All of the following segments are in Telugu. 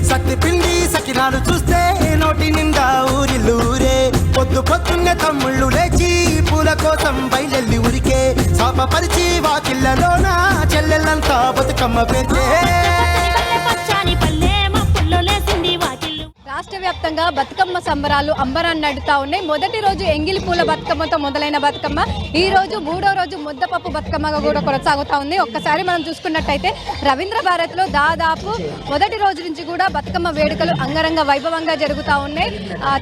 సత్తి పిండి సకినాలు చూస్తే నోటి నిండా ఊరిల్లూరే. పొద్దున్నే తమ్ముళ్ళు లేచి పూల కోసం బయలెల్లి ఊరికే. శాపపరిచి వాకిళ్ళలోన చెల్లెళ్ళంతా బతుకమ్మ పేర్చే. రాష్ట్ర వ్యాప్తంగా బతుకమ్మ సంబరాలు అంబరాన్ని నడుతా ఉన్నాయి. మొదటి రోజు ఎంగిలి పూల బతుకమ్మతో మొదలైన బతుకమ్మ ఈ రోజు మూడో రోజు ముద్దపప్పు బతుకమ్మగా కూడా కొనసాగుతా ఉంది. ఒక్కసారి మనం చూసుకున్నట్టయితే రవీంద్ర భారత్లో దాదాపు మొదటి రోజు నుంచి కూడా బతుకమ్మ వేడుకలు అంగరంగ వైభవంగా జరుగుతూ ఉన్నాయి.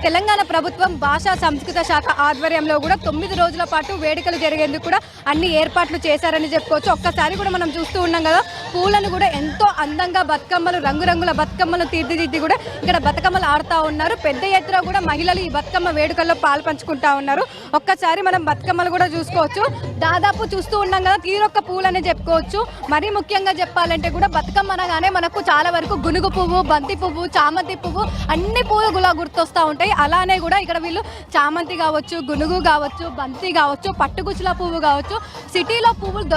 తెలంగాణ ప్రభుత్వం భాషా సంస్కృత శాఖ ఆధ్వర్యంలో కూడా 9 రోజుల పాటు వేడుకలు జరిగేందుకు కూడా అన్ని ఏర్పాట్లు చేశారని చెప్పుకోవచ్చు. ఒక్కసారి కూడా మనం చూస్తూ ఉన్నాం కదా, పూలను కూడా ఎంతో అందంగా బతుకమ్మలు రంగురంగుల బతుకమ్మలు తీర్చిదిద్ది కూడా ఇక్కడ బతుకమ్మలు ఆడుతూ ఉన్నారు. పెద్ద ఎత్తున కూడా మహిళలు ఈ బతుకమ్మ వేడుకల్లో పాల్పంచుకుంటా ఉన్నారు. ఒక్కసారి మనం బతుకమ్మలు కూడా చూసుకోవచ్చు. దాదాపు చూస్తూ ఉన్నాం కదా, తీరొక్క పూలనే చెప్పుకోవచ్చు. మరీ ముఖ్యంగా చెప్పాలంటే కూడా బతుకమ్మ అనగానే మనకు చాలా వరకు గునుగు పువ్వు, బంతి పువ్వు, చామంతి పువ్వు అన్ని పూలు కూడా గుర్తొస్తూ ఉంటాయి. అలానే కూడా ఇక్కడ వీళ్ళు చామంతి కావచ్చు, గునుగు కావచ్చు, బంతి కావచ్చు, పట్టుగుచ్చుల పువ్వు కావచ్చు, సిటీలో పువ్వులు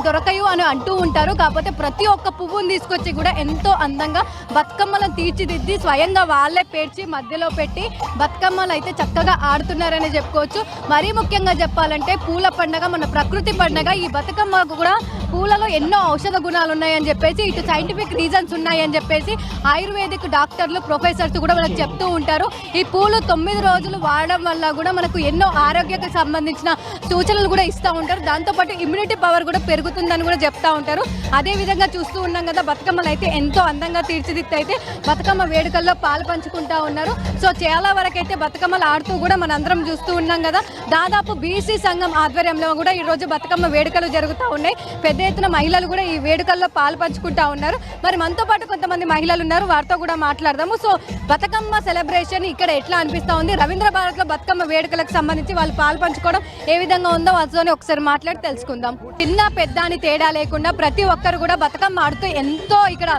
దొరకవు అని అంటూ ఉంటారు. కాకపోతే ప్రతి ఒక్క పువ్వుని తీసుకొచ్చి కూడా ఎంతో అందంగా బతుకమ్మలను తీర్చిదిద్ది స్వయంగా వాళ్ళే పేర్చి మధ్యలో పెట్టి బతుకమ్మలు అయితే చక్కగా ఆడుతున్నారని చెప్పుకోవచ్చు. మరీ ముఖ్యంగా చెప్పాలంటే పూల పండుగ మన ప్రకృతి పండుగ. ఈ బతుకమ్మ కూడా పూలలో ఎన్నో ఔషధ గుణాలు ఉన్నాయని చెప్పేసి, ఇటు సైంటిఫిక్ రీజన్స్ ఉన్నాయని చెప్పేసి ఆయుర్వేదిక్ డాక్టర్లు, ప్రొఫెసర్స్ కూడా మనకు చెప్తూ ఉంటారు. ఈ పూలు 9 రోజులు వాడడం వల్ల కూడా మనకు ఎన్నో ఆరోగ్యకు సంబంధించిన సూచనలు కూడా ఇస్తూ ఉంటారు. దాంతోపాటు ఇమ్యూనిటీ పవర్ కూడా పెరుగుతుందని కూడా చెప్తా ఉంటారు. అదేవిధంగా చూస్తూ ఉన్నాం కదా, బతుకమ్మలు అయితే ఎంతో అందంగా తీర్చిదిద్ది అయితే బతుకమ్మ వేడుకల్లో పాలు పంచుకుంటా ఉన్నారు. సో చాలా వరకు అయితే బతుకమ్మలు ఆడుతూ కూడా మనందరం చూస్తూ ఉన్నాం కదా. దాదాపు బీసీ సంఘం ఆధ్వర్యంలో కూడా ఈరోజు బతుకమ్మ వేడుకలు జరుగుతూ ఉన్నాయి. పెద్ద ఎత్తున మహిళలు కూడా ఈ వేడుకల్లో పాలు పంచుకుంటా ఉన్నారు. మరి మనతో పాటు కొంతమంది మహిళలు ఉన్నారు, వారితో కూడా మాట్లాడదాము. సో బతుకమ్మ సెలబ్రేషన్ ఇక్కడ ఎట్లా అనిపిస్తూ ఉంది, రవీంద్ర భారత్లో బతుకమ్మ వేడుకలకు సంబంధించి వాళ్ళు పాలు పంచుకోవడం ఏ విధంగా ఉందో వాళ్ళతోనే ఒకసారి మాట్లాడి తెలుసుకుందాం. చిన్న పెద్ద అని తేడా లేకుండా ప్రతి ఒక్కరు కూడా బతుకమ్మ ఆడుతూ ఎంతో ఇక్కడ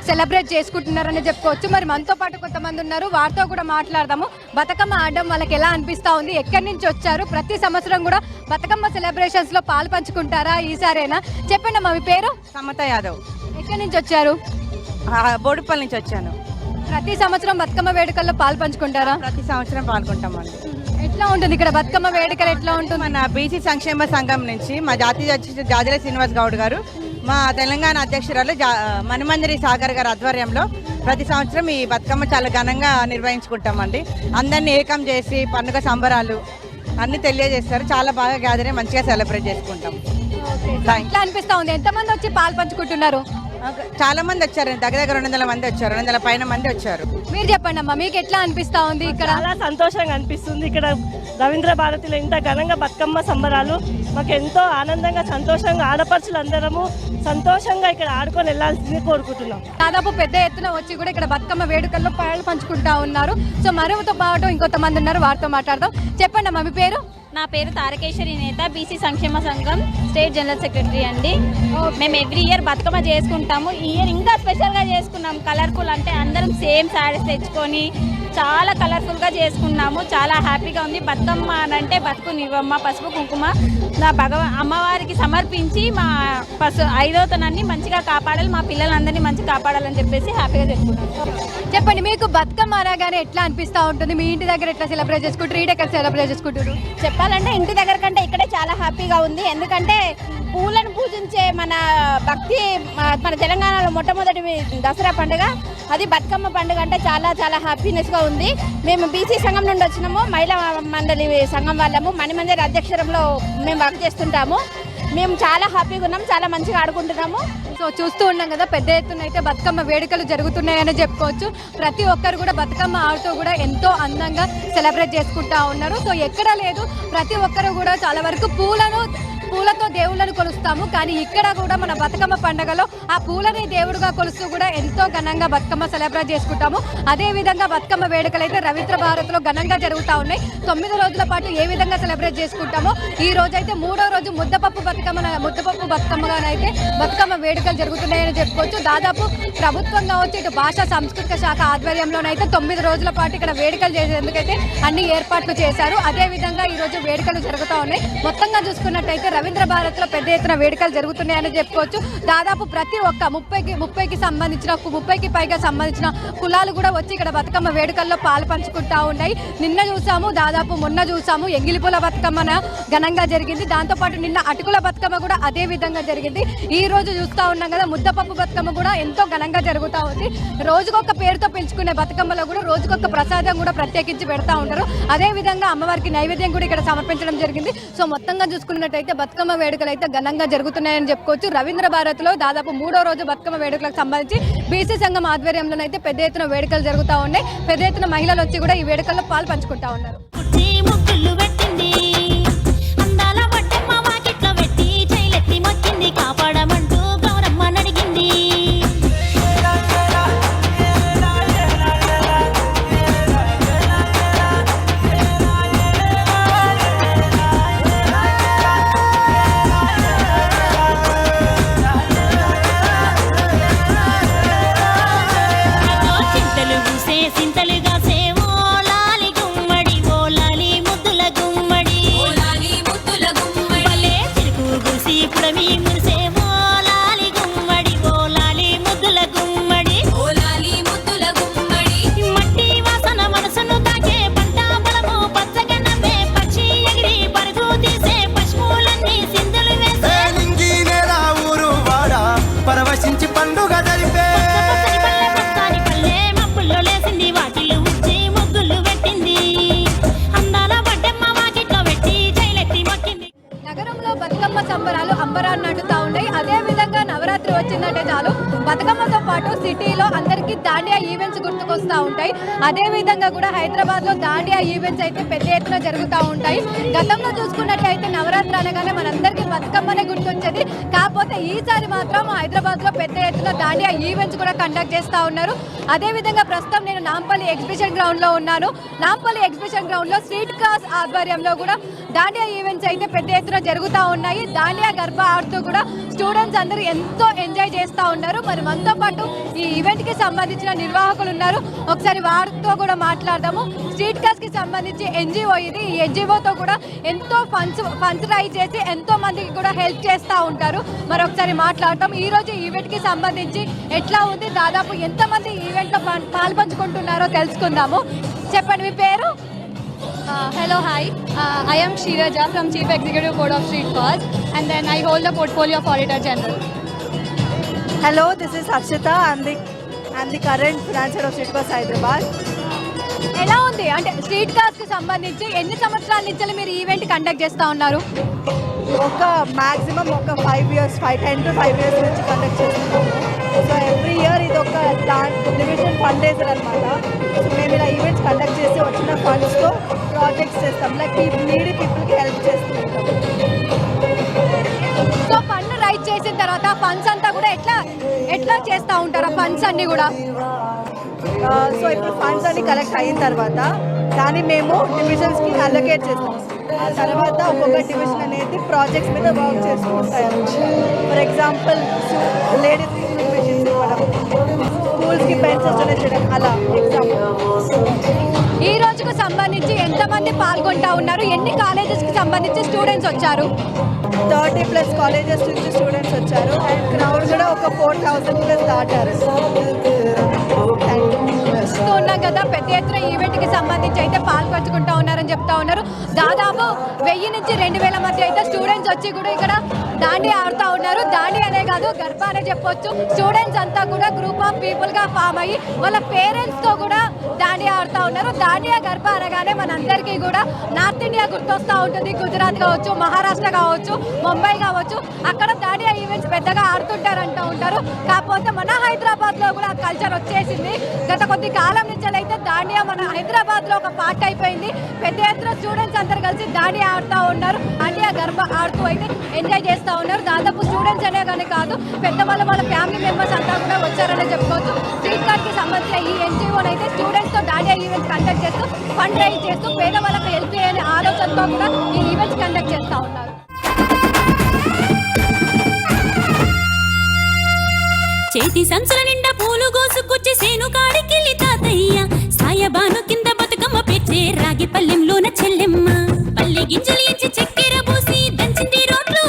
సెలబ్రేట్ చేసుకుంటున్నారని చెప్పుకోవచ్చు. మరి మనతో పాటు కొంతమంది ఉన్నారు, వారితో కూడా మాట్లాడదాము. బతుకమ్మ ఆడడం వాళ్ళకి ఎలా అనిపిస్తూ ఉంది, ఎక్కడి నుంచి వచ్చారు, ప్రతి సంవత్సరం కూడా బతుకమ్మ సెలబ్రేషన్స్ లో పాలు పంచుకుంటారా, ఈసారైనా చెప్పండి అమ్మా. మీ పేరు? సమత యాదవ్. ఎక్కడి నుంచి వచ్చారు? బోడుపల్లి నుంచి వచ్చాను. ప్రతి సంవత్సరం బతుకమ్మ వేడుకల్లో పాలు పంచుకుంటారా? ప్రతి సంవత్సరం పాల్గొంటామండి. ఎట్లా ఉంటుంది ఇక్కడ బతుకమ్మ వేడుకలు, ఎట్లా ఉంటుంది? మన బీసీ సంక్షేమ సంఘం నుంచి మా జాతీయ అధ్యక్షుడు జాజల శ్రీనివాస్ గౌడ్ గారు, మా తెలంగాణ అధ్యక్షురాలు మణిమంజరి సాగర్ గారి ఆధ్వర్యంలో ప్రతి సంవత్సరం ఈ బతుకమ్మ చాలా ఘనంగా నిర్వహించుకుంటామండి. అందరినీ ఏకం చేసి పండుగ సంబరాలు అన్ని తెలియజేస్తారు. చాలా బాగా గ్యాదరింగ్ మంచిగా సెలబ్రేట్ చేసుకుంటాం. ఎట్లా అనిపిస్తా ఉంది, ఎంతమంది వచ్చి పాలు పంచుకుంటున్నారు? చాలా మంది వచ్చారు, దగ్గర 200 మంది వచ్చారు, 200 పైన మంది వచ్చారు. మీరు చెప్పండి అమ్మా, మీకు ఎట్లా అనిపిస్తా ఉంది? ఇక్కడ చాలా సంతోషంగా అనిపిస్తుంది. ఇక్కడ రవీంద్ర భారతిలో ఇంత ఘనంగా బతుకమ్మ సంబరాలు మాకు ఎంతో ఆనందంగా, సంతోషంగా ఆడపడుచులు అందరము సంతోషంగా ఇక్కడ ఆడుకొని వెళ్ళాల్సింది కోరుకుంటున్నాం. దాదాపు పెద్ద ఎత్తున వచ్చి కూడా ఇక్కడ బతుకమ్మ వేడుకల్లో పాలు పంచుకుంటా ఉన్నారు. సో మరోతో పాటు ఇంకొంతమంది ఉన్నారు, వారితో మాట్లాడదాం. చెప్పండి అమ్మా, మీ పేరు? నా పేరు తారకేశ్వరి నేత, బీసీ సంక్షేమ సంఘం స్టేట్ జనరల్ సెక్రటరీ అండి. మేము ఎవ్రీ ఇయర్ బతుకమ్మ చేసుకుంటాము. ఈ ఇయర్ ఇంకా స్పెషల్గా చేసుకున్నాం. కలర్ఫుల్ అంటే అందరం సేమ్ శారీస్ తెచ్చుకొని చాలా కలర్ఫుల్గా చేసుకున్నాము. చాలా హ్యాపీగా ఉంది. బతుకమ్మ అంటే బతుకు నివ్వమ్మ, పసుపు కుంకుమ నా అమ్మవారికి సమర్పించి మా ఐదవతనాన్ని మంచిగా కాపాడాలి, మా పిల్లలందరినీ మంచిగా కాపాడాలని చెప్పేసి హ్యాపీగా చెప్పుకున్నాం. చెప్పండి, మీకు బతుకమ్మ అనగానే ఎట్లా అనిపిస్తూ ఉంటుంది? మీ ఇంటి దగ్గర ఎట్లా సెలబ్రేట్ చేసుకుంటారు, ఈడ ఎక్కడ సెలబ్రేట్ చేసుకుంటారు? చెప్పాలంటే ఇంటి దగ్గర కంటే ఇక్కడే చాలా హ్యాపీగా ఉంది. ఎందుకంటే పూలను పూజించే మన భక్తి, మన తెలంగాణలో మొట్టమొదటి దసరా పండుగ, అది బతుకమ్మ పండుగ అంటే చాలా చాలా హ్యాపీనెస్గా ఉంది. మేము బీసీ సంఘం నుండి వచ్చినాము, మహిళా మండలి సంఘం వాళ్ళము, మణిమందిర్ అధ్యక్షురంలో మేము వర్క్ చేస్తుంటాము. మేము చాలా హ్యాపీగా ఉన్నాం, చాలా మంచిగా ఆడుకుంటున్నాము. సో చూస్తూ ఉన్నాం కదా, పెద్ద ఎత్తున అయితే బతుకమ్మ వేడుకలు జరుగుతున్నాయని చెప్పుకోవచ్చు. ప్రతి ఒక్కరు కూడా బతుకమ్మ ఆడుతూ కూడా ఎంతో అందంగా సెలబ్రేట్ చేసుకుంటా ఉన్నారు. సో ఎక్కడా లేదు, ప్రతి ఒక్కరు కూడా చాలా వరకు పూలతో దేవుళ్ళను కొలుస్తాము, కానీ ఇక్కడ కూడా మన బతుకమ్మ పండుగలో ఆ పూలని దేవుడుగా కొలుస్తూ కూడా ఎంతో ఘనంగా బతుకమ్మ సెలబ్రేట్ చేసుకుంటాము. అదేవిధంగా బతుకమ్మ వేడుకలు అయితే రవీంద్ర భారత్లో ఘనంగా జరుగుతూ ఉన్నాయి. 9 రోజుల పాటు ఏ విధంగా సెలబ్రేట్ చేసుకుంటామో ఈ రోజైతే 3వ రోజు ముద్దపప్పు బతుకమ్మగానైతే బతుకమ్మ వేడుకలు జరుగుతున్నాయని చెప్పుకోవచ్చు. దాదాపు ప్రభుత్వం కావచ్చు, ఇటు భాషా సంస్కృత శాఖ ఆధ్వర్యంలోనైతే 9 రోజుల పాటు ఇక్కడ వేడుకలు చేసేందుకైతే అన్ని ఏర్పాట్లు చేశారు. అదేవిధంగా ఈరోజు వేడుకలు జరుగుతూ ఉన్నాయి. మొత్తంగా చూసుకున్నట్టయితే రవీంద్ర భారత్ లో పెద్ద ఎత్తున వేడుకలు జరుగుతున్నాయని చెప్పుకోవచ్చు. దాదాపు ప్రతి ఒక్క 30కి పైగా సంబంధించిన కులాలు కూడా వచ్చి ఇక్కడ బతుకమ్మ వేడుకల్లో పాలు పంచుకుంటా ఉన్నాయి. నిన్న చూసాము, దాదాపు మొన్న చూసాము ఎంగిలిపూల బతుకమ్మన ఘనంగా జరిగింది. దాంతోపాటు నిన్న అటుకుల బతుకమ్మ కూడా అదే విధంగా జరిగింది. ఈ రోజు చూస్తూ ఉన్నాం కదా, ముద్దపప్పు బతుకమ్మ కూడా ఎంతో ఘనంగా జరుగుతూ ఉంది. రోజుకొక పేరుతో పిలుచుకునే బతుకమ్మలో కూడా రోజుకొక ప్రసాదం కూడా ప్రత్యేకించి పెడతా ఉంటారు. అదే విధంగా అమ్మవారికి నైవేద్యం కూడా ఇక్కడ సమర్పించడం జరిగింది. సో మొత్తంగా చూసుకున్నట్టయితే బతుకమ్మ వేడుకలు అయితే ఘనంగా జరుగుతున్నాయని చెప్పుకోవచ్చు. రవీంద్ర భారత్ లో దాదాపు 3వ రోజు బతుకమ్మ వేడుకలకు సంబంధించి బీసీ సంఘం ఆధ్వర్యంలోనైతే పెద్ద ఎత్తున వేడుకలు జరుగుతూ ఉన్నాయి. పెద్ద ఎత్తున మహిళలు వచ్చి కూడా ఈ వేడుకల్లో పాలు పంచుకుంటా ఉన్నారు. కాపాడమంటూ గౌరమ్మ నడిగింది. చింతలు పూసే సింతలుగా సేవో లాలి గుమ్మడి ఓ లాలి ముద్దుల గుమ్మడి భలే చిరుకు గుసి పుడమి మురిసేవో లాలి గుమ్మడి ఓ లాలి ముద్దుల గుమ్మడి మట్టి వాసన మనసును తాకే పంట బలము పచ్చగా నవ్వే పక్షి ఎగిరి పరుగు తీసే పశువులన్నీ సింధులు వేసే నింగి నేల ఊరు వాడ పరవశించి పండుగ జరిపే పచ్చని పల్లె పచ్చని పల్లె మబ్బుల్లో లేసింది వాకిళ్ళు ఉచ్చి ముగ్గులు పెట్టింది అందాల బడ్డమ్మ వాకిట్లో పెట్టి జైలెత్తి మొక్కింది. నగరంలో బతుకమ్మ సంబరాలు అంబరాన్ని నడుతూ ఉన్నాయి. అదే విధంగా నవరాత్రి వచ్చిందంటే చాలు బతుకమ్మతో పాటు సిటీలో అందరికీ దాండియా ఈవెంట్స్ గుర్తుకొస్తూ ఉంటాయి. అదే విధంగా కూడా హైదరాబాద్ లో దాండియా ఈవెంట్స్ అయితే పెద్ద ఎత్తున జరుగుతూ ఉంటాయి. గతంలో చూసుకున్నట్టయితే నవరాత్రి అనగానే మనందరికీ బతుకమ్మనే గుర్తొచ్చేది. కాకపోతే ఈసారి మాత్రం హైదరాబాద్ లో పెద్ద ఎత్తున దాండియా ఈవెంట్స్ కూడా కండక్ట్ చేస్తూ ఉన్నారు. అదే విధంగా ప్రస్తుతం నేను నాంపల్లి ఎగ్జిబిషన్ గ్రౌండ్ లో ఉన్నాను. నాంపల్లి ఎగ్జిబిషన్ గ్రౌండ్ లో స్ట్రీట్ క్రాస్ ఆధ్వర్యంలో కూడా దాండియా ఈవెంట్స్ అయితే పెద్ద ఎత్తున జరుగుతూ ఉన్నాయి. దాండియా గర్భ ఆడుతూ కూడా స్టూడెంట్స్ అందరూ ఎంతో ఎంజాయ్ చేస్తూ ఉన్నారు. మరి మనతో పాటు ఈ ఈవెంట్ కి సంబంధించిన నిర్వాహకులు ఉన్నారు, ఒకసారి వారితో కూడా మాట్లాడదాము. స్ట్రీట్ క్రాస్ కి సంబంధించి ఎన్జిఓ ఇది. ఈ ఎన్జిఓతో కూడా ఎంతో ఫండ్స్ రైజ్ చేసి ఎంతో మందికి కూడా హెల్ప్ చేస్తూ ఉంటారు. మరి ఒకసారి మాట్లాడతాం. ఈ రోజు ఈవెంట్ కి సంబంధించి ఎట్లా ఉంది, దాదాపు ఎంతమంది ఈవెంట్ లో పాల్పంచుకుంటున్నారో తెలుసుకుందాము. చెప్పండి మీ పేరు. Hello, hi. I am Shiraja from Chief Executive Board of Street Cause, and then I hold the portfolio of Auditor General. Hello, this is Harshita. I'm the current finance head of Street Cause Hyderabad. ఎలా ఉంది అంటే స్ట్రీట్ కార్స్ కి సంబంధించి ఎన్ని సంవత్సరాల నుంచి మీరు ఈవెంట్ కండక్ట్ చేస్తూ ఉన్నారు? ఒక మాక్సిమం ఒక 10 to 5 years నుంచి కండక్ట్ చేస్తున్నాము. సో ఎవ్రీ ఇయర్ ఇది ఒక డివిజన్ ఫండ్ రేజర్ అనమాట. సో మేము ఇలా ఈవెంట్స్ కండక్ట్ చేసి వచ్చిన ఫండ్స్తో ప్రాజెక్ట్స్ చేస్తాం, లైక్ నీడీ పీపుల్కి హెల్ప్ చేస్తూ ఉంటాం. సో ఫండ్ రైజ్ చేసిన తర్వాత ఫండ్స్ అంతా కూడా ఎట్లా చేస్తూ ఉంటారు? ఫండ్స్ అన్ని కూడా సో ఇప్పుడు ఫండ్స్ అన్ని కలెక్ట్ అయిన తర్వాత దాన్ని మేము డివిజన్స్కి అలొకేట్ చేస్తాం. ఆ తర్వాత ఒక్కొక్క డివిజన్ అనేది ప్రాజెక్ట్స్ మీద వర్క్ చేస్తూ ఉంటాయి అన్నమాట. ఫర్ ఎగ్జాంపుల్ లేడీస్ మెషిన్స్ ఇవ్వడం, స్కూల్స్కి పెన్సిల్స్ డొనేట్ చేయడం, అలా ఎగ్జాంపుల్. ఈ రోజుకు సంబంధించి ఎంతమంది పాల్గొంటా ఉన్నారు? ఎన్ని కాలేజెస్ కి సంబంధించి స్టూడెంట్స్ వచ్చారు? 30+ కాలేజెస్ నుంచి స్టూడెంట్స్ వచ్చారు. అండ్ క్రౌడ్ కూడా ఒక 4000+ దాటారు. చూస్తూ ఉన్నాం కదా, పెద్ద ఎత్తున ఈవెంట్ కి సంబంధించి అయితే పాల్పంచుకుంటా ఉన్నారని చెప్తా ఉన్నారు. దాదాపు 1000 నుంచి 2000 మధ్య అయితే స్టూడెంట్స్ వచ్చి కూడా ఇక్కడ దాండియా ఆడుతూ ఉన్నారు. దాండియా అనే కాదు, గర్భ అనే చెప్పొచ్చు. స్టూడెంట్స్ అంతా కూడా గ్రూప్ ఆఫ్ పీపుల్ గా ఫామ్ అయ్యి వాళ్ళ పేరెంట్స్ తో కూడా దాండియా ఆడుతూ ఉన్నారు. దాండియా గర్భ అనగానే మనందరికీ కూడా నార్త్ ఇండియా గుర్తొస్తూ ఉంటుంది. గుజరాత్ కావచ్చు, మహారాష్ట్ర కావచ్చు, ముంబై కావచ్చు, అక్కడ దాండియా ఈవెంట్స్ పెద్దగా ఆడుతుంటారంటూ ఉంటారు. కాకపోతే మన హైదరాబాద్ లో కూడా కల్చర్ వచ్చేసింది. గత కొద్ది కాలం నుంచి అయితే దాండియా మన హైదరాబాద్ లో ఒక పార్ట్ అయిపోయింది. పెద్ద ఎత్తున స్టూడెంట్స్ అందరు కలిసి దాండియా ఆడుతూ ఉన్నారు. దాండియా గర్భ ఆడుతూ అయితే ఎంజాయ్ చేస్తూ ఉన్నారు. దాదాపు స్టూడెంట్స్ అనే కానీ కాదు, పెద్దవాళ్ళ వాళ్ళ ఫ్యామిలీ మెంబర్స్ అంతా కూడా వచ్చారని చెప్పుకోవచ్చు. స్ట్రీట్ కార్డ్ కి సంబంధించిన ఈ ఎన్జిఓని అయితే స్టూడెంట్స్ తో దాండియా ఈవెంట్స్ కండక్ట్ చేస్తూ ఫండ్ రైజ్ చేస్తూ పేదవాళ్ళకి హెల్ప్ చేయని ఆలోచనతో కూడా ఈ ఈవెంట్స్ కండక్ట్ చేస్తూ ఉన్నారు. చేతి సంచుల నిండా పూలు గోసుకొచ్చి సేను కాడికెళ్ళి తాతయ్య సాయబాను కింద బతుకమ్మ పెట్టే రాగి పల్లెంలోన చెల్లెమ్మ పల్లె గింజలు ఎంచి చక్కెర పోసి దంచింది రోడ్లు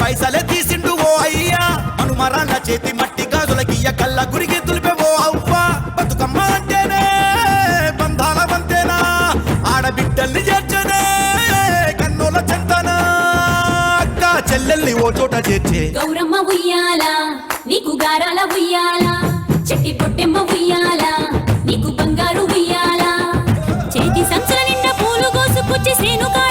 పైసలే తీసిండు ఓ అయ్యా మనుమరాళ్ళ చేతి మట్టి గాజులకియ్య కళ్ళ గురికి తులిపే ఓ అవ్వ బతుకమ్మ అంటేనే బంధాల వంతేనా ఆడబిడ్డల్ని చేర్చనే కన్నుల చెంతనా అక్క చెల్లెల్ని ఓ చోట చేర్చే గౌరమ్మ ఉయ్యాల నీకు గారాల ఉయ్యాల చెట్టి పొట్టెమ్మ ఉయ్యాల నీకు బంగారు ఉయ్యాల చేతి సంచుల నిండా పూలు కోసుకొచ్చి సేనుగా